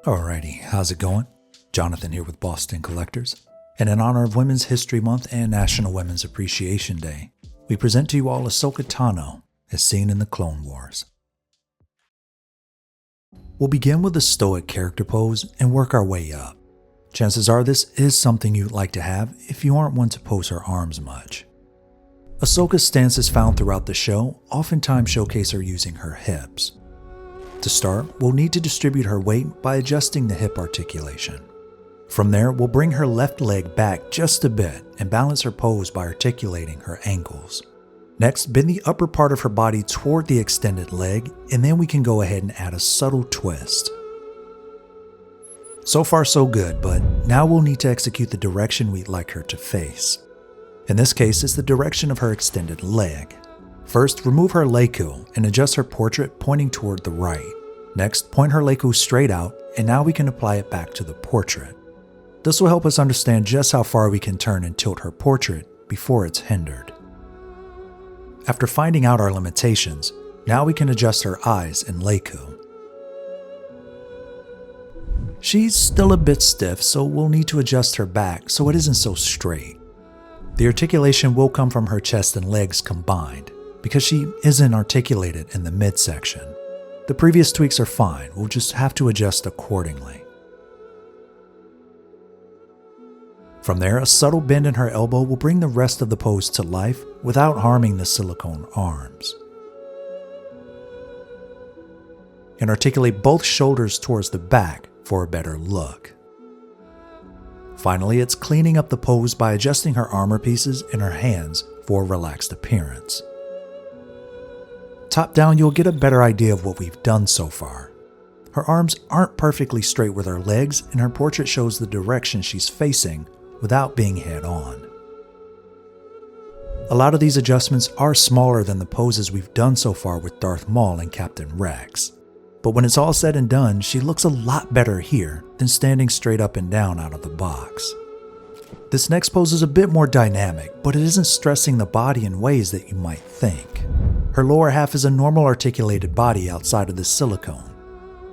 Alrighty, how's it going? Jonathan here with Boston Collectors. And in honor of Women's History Month and National Women's Appreciation Day, we present to you all Ahsoka Tano, as seen in the Clone Wars. We'll begin with a stoic character pose and work our way up. Chances are this is something you'd like to have if you aren't one to pose her arms much. Ahsoka's stances found throughout the show oftentimes showcase her using her hips. To start, we'll need to distribute her weight by adjusting the hip articulation. From there, we'll bring her left leg back just a bit and balance her pose by articulating her ankles. Next, bend the upper part of her body toward the extended leg, and then we can go ahead and add a subtle twist. So far so good, but now we'll need to execute the direction we'd like her to face. In this case, it's the direction of her extended leg. First, remove her leiku and adjust her portrait pointing toward the right. Next, point her leiku straight out, and now we can apply it back to the portrait. This will help us understand just how far we can turn and tilt her portrait before it's hindered. After finding out our limitations, now we can adjust her eyes and leiku. She's still a bit stiff, so we'll need to adjust her back so it isn't so straight. The articulation will come from her chest and legs combined, because she isn't articulated in the midsection. The previous tweaks are fine, we'll just have to adjust accordingly. From there, a subtle bend in her elbow will bring the rest of the pose to life without harming the silicone arms. And articulate both shoulders towards the back for a better look. Finally, it's cleaning up the pose by adjusting her armor pieces and her hands for a relaxed appearance. Top down, you'll get a better idea of what we've done so far. Her arms aren't perfectly straight with her legs, and her portrait shows the direction she's facing without being head on. A lot of these adjustments are smaller than the poses we've done so far with Darth Maul and Captain Rex. But when it's all said and done, she looks a lot better here than standing straight up and down out of the box. This next pose is a bit more dynamic, but it isn't stressing the body in ways that you might think. Her lower half is a normal articulated body outside of the silicone,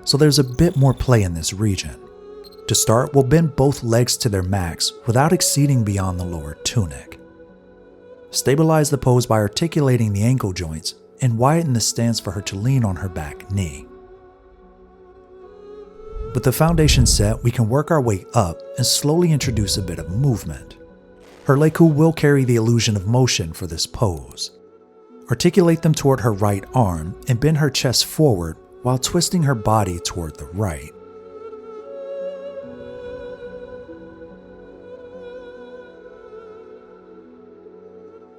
so there's a bit more play in this region. To start, we'll bend both legs to their max without exceeding beyond the lower tunic. Stabilize the pose by articulating the ankle joints and widen the stance for her to lean on her back knee. With the foundation set, we can work our way up and slowly introduce a bit of movement. Her leiku will carry the illusion of motion for this pose. Articulate them toward her right arm and bend her chest forward while twisting her body toward the right.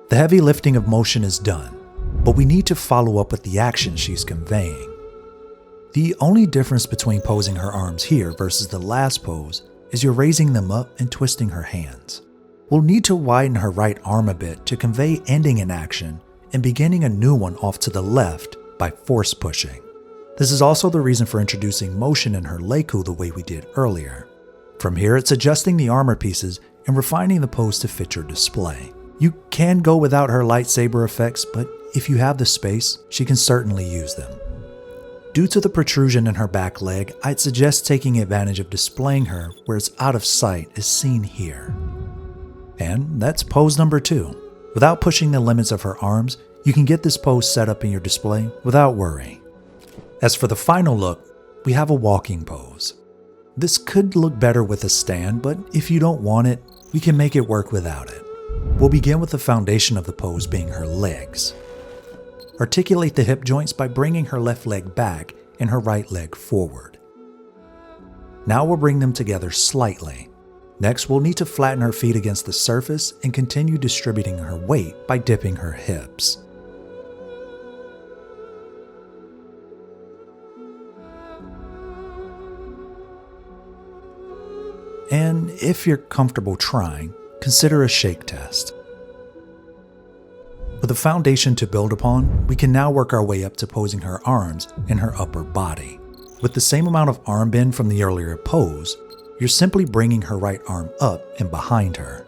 The heavy lifting of motion is done, but we need to follow up with the action she's conveying. The only difference between posing her arms here versus the last pose is you're raising them up and twisting her hands. We'll need to widen her right arm a bit to convey ending an action and beginning a new one off to the left by force pushing. This is also the reason for introducing motion in her leiku the way we did earlier. From here, it's adjusting the armor pieces and refining the pose to fit your display. You can go without her lightsaber effects, but if you have the space, she can certainly use them. Due to the protrusion in her back leg, I'd suggest taking advantage of displaying her where it's out of sight as seen here. And that's pose number 2. Without pushing the limits of her arms, you can get this pose set up in your display without worry. As for the final look, we have a walking pose. This could look better with a stand, but if you don't want it, we can make it work without it. We'll begin with the foundation of the pose being her legs. Articulate the hip joints by bringing her left leg back and her right leg forward. Now we'll bring them together slightly. Next, we'll need to flatten her feet against the surface and continue distributing her weight by dipping her hips. And if you're comfortable trying, consider a shake test. With a foundation to build upon, we can now work our way up to posing her arms and her upper body. With the same amount of arm bend from the earlier pose, you're simply bringing her right arm up and behind her.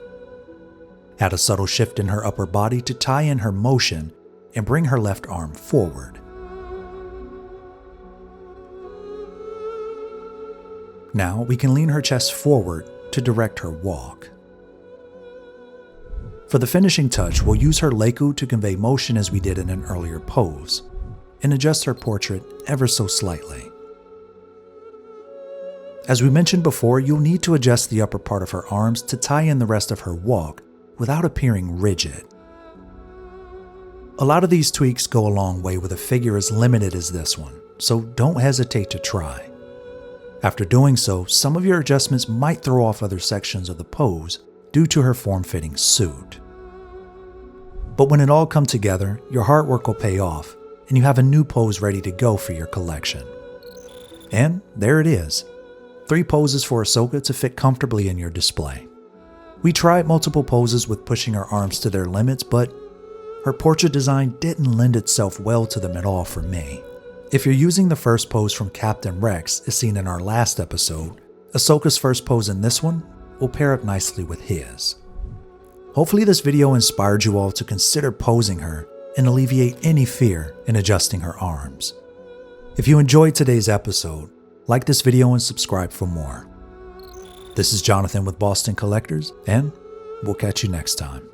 Add a subtle shift in her upper body to tie in her motion and bring her left arm forward. Now we can lean her chest forward to direct her walk. For the finishing touch, we'll use her leiku to convey motion as we did in an earlier pose, and adjust her portrait ever so slightly. As we mentioned before, you'll need to adjust the upper part of her arms to tie in the rest of her walk without appearing rigid. A lot of these tweaks go a long way with a figure as limited as this one, so don't hesitate to try. After doing so, some of your adjustments might throw off other sections of the pose due to her form-fitting suit. But when it all comes together, your hard work will pay off, and you have a new pose ready to go for your collection. And there it is, 3 poses for Ahsoka to fit comfortably in your display. We tried multiple poses with pushing her arms to their limits, but her portrait design didn't lend itself well to them at all for me. If you're using the first pose from Captain Rex as seen in our last episode, Ahsoka's first pose in this one will pair up nicely with his. Hopefully this video inspired you all to consider posing her and alleviate any fear in adjusting her arms. If you enjoyed today's episode, like this video and subscribe for more. This is Jonathan with Boston Collectors, and we'll catch you next time.